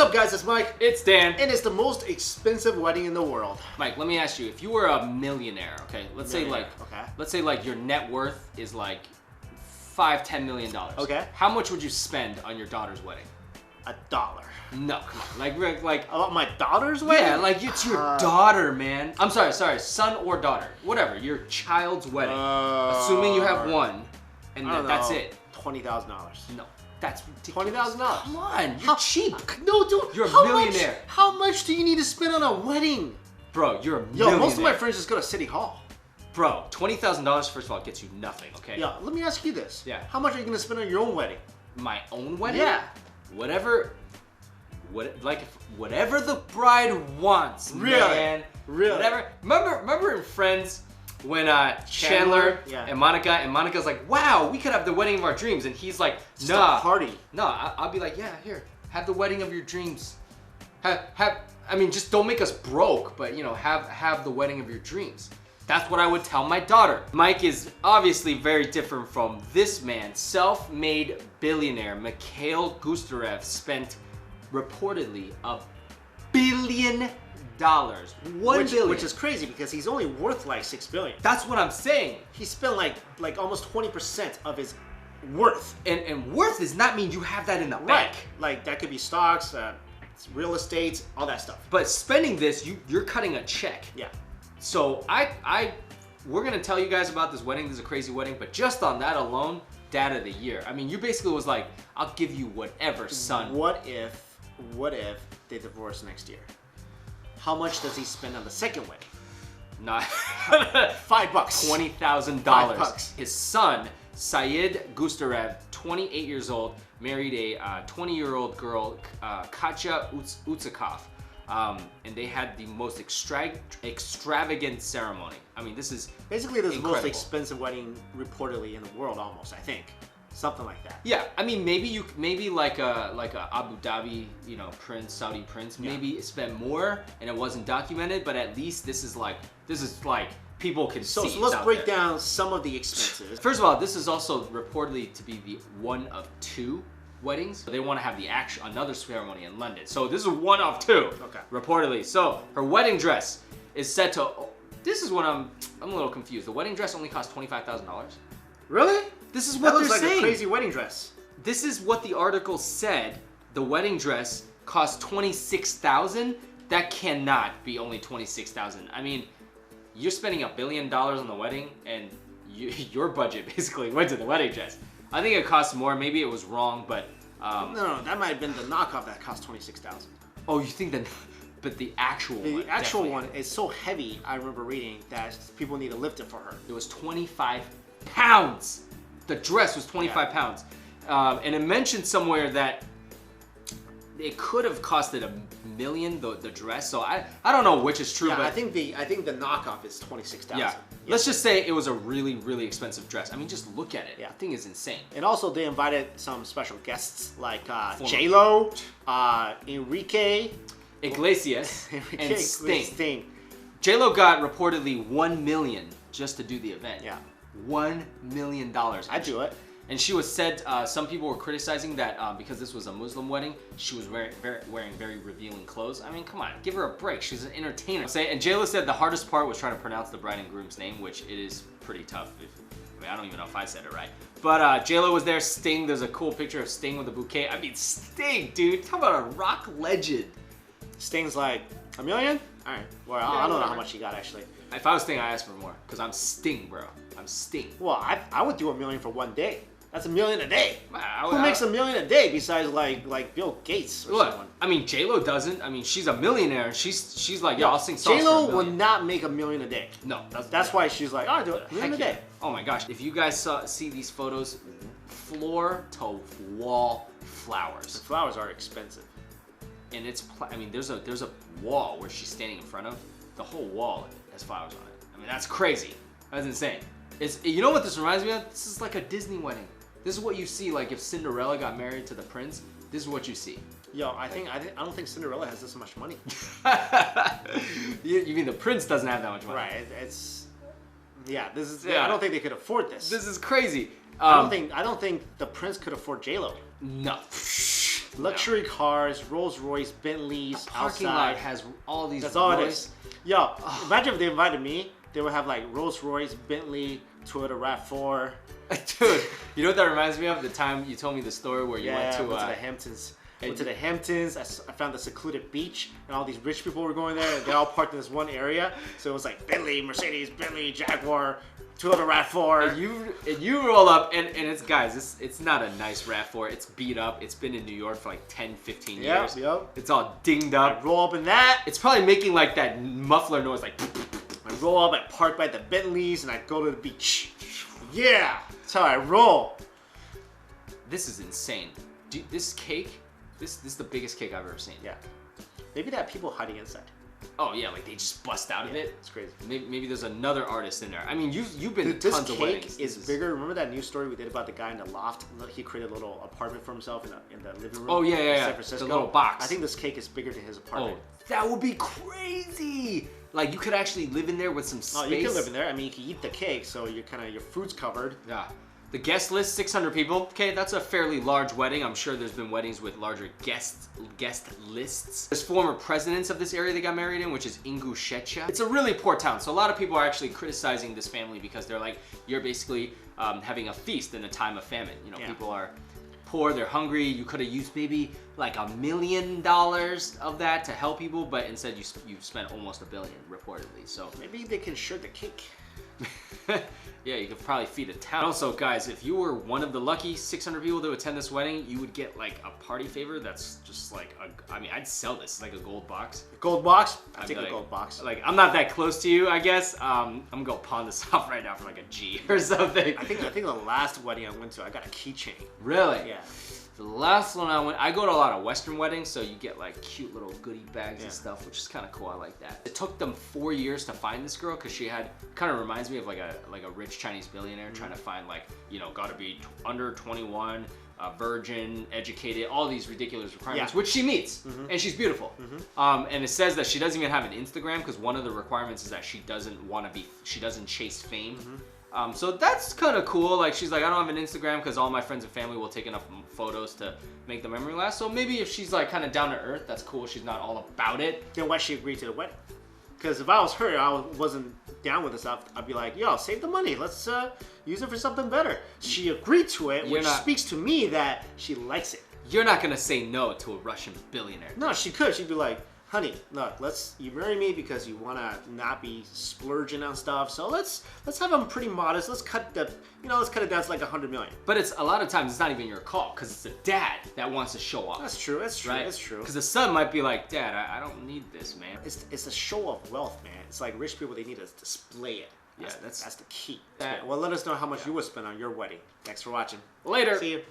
up, guys? It's Mike. It's Dan. And it's the most expensive wedding in the world. Mike, let me ask you, if you were a millionaire, okay, let's say like your net worth is like $5-10 million. Okay. How much would you spend on your daughter's wedding? $1. No, come on. Like about my daughter's wedding? Yeah, like it's your daughter, man. I'm sorry, son or daughter, whatever. Your child's wedding. Assuming you have one, and that's it. $20,000. No. That's ridiculous. $20,000. Come on, you're cheap. No, dude. You're a millionaire. How much do you need to spend on a wedding? Bro, you're a millionaire. Yo, most of my friends just go to City Hall. Bro, $20,000 first of all gets you nothing, okay? Yeah, let me ask you this. Yeah. How much are you gonna spend on your own wedding? My own wedding? Yeah. Whatever the bride wants. Really? Man. Really? Whatever. Remember in Friends when Chandler and Monica's like, wow, we could have the wedding of our dreams, and he's like, Just nah. a party. No, I'll be like, yeah, here, have the wedding of your dreams. I mean, just don't make us broke, but have the wedding of your dreams. That's what I would tell my daughter. Mike is obviously very different from this man. Self-made billionaire Mikhail Gutseriev spent reportedly $1 billion. $1 billion. Which is crazy because he's only worth like $6 billion. That's what I'm saying. He spent like almost 20% of his worth. And worth does not mean you have that in the bank. Like that could be stocks, real estate, all that stuff. But spending this, you're cutting a check. Yeah. So we're gonna tell you guys about this wedding. This is a crazy wedding, but just on that alone, dad of the year. I mean, you basically was like, I'll give you whatever, son. What if they divorce next year? How much does he spend on the second wedding? Not $5. $20,000. $5. His son, Said Gutseriev, 28 years old, married a 20-year-old girl, Khadija Uzhakhovs. And they had the most extravagant ceremony. I mean, this is basically the incredible. most expensive wedding reportedly in the world, almost. I think something like that. Yeah, I mean, maybe like a Abu Dhabi, prince, Saudi prince, maybe spent more and it wasn't documented, but at least this is like people can see. So let's break down some of the expenses. First of all, this is also reportedly to be the one of two weddings. They want to have another ceremony in London. So this is one of two. Okay. Reportedly. So her wedding dress is set to. This is what I'm a little confused. The wedding dress only cost $25,000. Really? This is what that they're looks like saying. a crazy wedding dress. This is what the article said. The wedding dress cost $26,000. That cannot be only $26,000. I mean, you're spending $1 billion on the wedding, and your budget basically went to the wedding dress. I think it cost more. Maybe it was wrong, but no, that might have been the knockoff that cost $26,000. Oh, you think that? But the actual one. The actual one is so heavy. I remember reading that people need to lift it for her. It was 25 pounds. The dress was 25 pounds, and it mentioned somewhere that it could have costed $1 million. The dress. So I don't know which is true. Yeah, but I think the knockoff is $26,000. Yeah. Let's just say it was a really, really expensive dress. I mean, just look at it. Yeah. The thing is insane. And also, they invited some special guests like J-Lo, Enrique Iglesias, and Sting. Sting. J-Lo got reportedly $1 million just to do the event. Yeah. $1 million. I'd do it. And she was said, some people were criticizing that because this was a Muslim wedding, she was wearing very revealing clothes. I mean, come on, give her a break. She's an entertainer. And J-Lo said the hardest part was trying to pronounce the bride and groom's name, which it is pretty tough. I don't even know if I said it right. But J-Lo was there. Sting, there's a cool picture of Sting with a bouquet. I mean, Sting, dude, talk about a rock legend. Sting's like, $1 million? All right. Well, yeah, I don't know how much he got actually. If I was Sting, I asked for more because I'm Sting, bro. I'm Sting. Well, I would do $1 million for one day. That's $1 million a day. Who makes $1 million a day besides like Bill Gates or someone? I mean, J-Lo doesn't. I mean, she's a millionaire. She's like, yeah, I'll sing songs J-Lo for $1 million. will not make $1 million a day. No, that's why she's like, I'll do it. $1 million a day. Oh my gosh! If you guys see these photos, floor to wall flowers. The flowers are expensive. And I mean, there's a wall where she's standing in front of. The whole wall has flowers on it. I mean, that's crazy. That's insane. You know what this reminds me of? This is like a Disney wedding. This is what you see, like if Cinderella got married to the prince. This is what you see. Yo, I don't think Cinderella has this much money. You mean the prince doesn't have that much money? Right. I don't think they could afford this. This is crazy. I don't think the prince could afford J-Lo. No. Luxury cars, Rolls Royce, Bentleys, Parking outside. lot has all these. That's all it is. Yo, imagine if they invited me, they would have like Rolls Royce, Bentley, Toyota RAV4. Dude, you know what that reminds me of? The time you told me the story where you went to the Hamptons. Went to the Hamptons. I found a secluded beach, and all these rich people were going there. They all parked in this one area. So it was like Bentley, Mercedes, Bentley, Jaguar, Toyota RAV4. And you roll up, and it's guys, it's not a nice RAV4. It's beat up. It's been in New York for like 10, 15 years. Yep. It's all dinged up. I roll up in that. It's probably making like that muffler noise, like. I roll up, I park by the Bentleys, and I go to the beach. Yeah, that's how I roll. This is insane. This cake, this is the biggest cake I've ever seen. Yeah. Maybe they have people hiding inside. Oh yeah, like they just bust out of it. It's crazy. Maybe there's another artist in there. I mean, you've been to This tons of weddings. cake is bigger. Remember that news story we did about the guy in the loft? He created a little apartment for himself in the living room. Oh yeah, in yeah. San Francisco. The little box. I think this cake is bigger than his apartment. Oh, that would be crazy. Like you could actually live in there with some space. Oh, you can live in there. I mean, you can eat the cake, so you're your food's covered. Yeah. The guest list, 600 people. Okay, that's a fairly large wedding. I'm sure there's been weddings with larger guest lists. There's former presidents of this area that got married in, which is Ingushetia. It's a really poor town, so a lot of people are actually criticizing this family because they're like, you're basically having a feast in a time of famine. You know, people are poor, they're hungry. You could have used maybe like $1 million of that to help people, but instead you spent almost $1 billion reportedly. So maybe they can share the cake. Yeah, you could probably feed a town. Also, guys, if you were one of the lucky 600 people to attend this wedding, you would get like a party favor that's just like, I mean, I'd sell this. It's like a gold box. Gold box? I'd take like, a gold box. Like, I'm not that close to you, I guess. I'm gonna go pawn this off right now for like a G or something. I think the last wedding I went to, I got a keychain. Really? Yeah. The last one I go to a lot of Western weddings, so you get like cute little goodie bags and stuff, which is kind of cool. I like that. It took them 4 years to find this girl because she had, kind of reminds me of like a rich Chinese billionaire trying to find like, you know, got to be under 21, virgin, educated, all these ridiculous requirements, which she meets, and she's beautiful. And it says that she doesn't even have an Instagram because one of the requirements is that she doesn't chase fame. So that's kind of cool. Like she's like, I don't have an Instagram because all my friends and family will take enough photos to make the memory last. So maybe if she's like kind of down to earth, that's cool. She's not all about it. Then why she agreed to the wedding? Because if I was her, I wasn't down with this stuff. I'd be like, yo, save the money. Let's use it for something better. She agreed to it, which speaks to me that she likes it. You're not gonna say no to a Russian billionaire. No, she could. She'd be like, honey, look, you marry me because you want to not be splurging on stuff. So let's have them pretty modest. Let's cut it down to like 100 million. But it's a lot of times it's not even your call because it's the dad that wants to show off. That's true. That's true. Right? That's true. Because the son might be like, Dad, I don't need this, man. It's a show of wealth, man. It's like rich people, they need to display it. That's the key. Well, let us know how much you would spend on your wedding. Thanks for watching. Later. See you.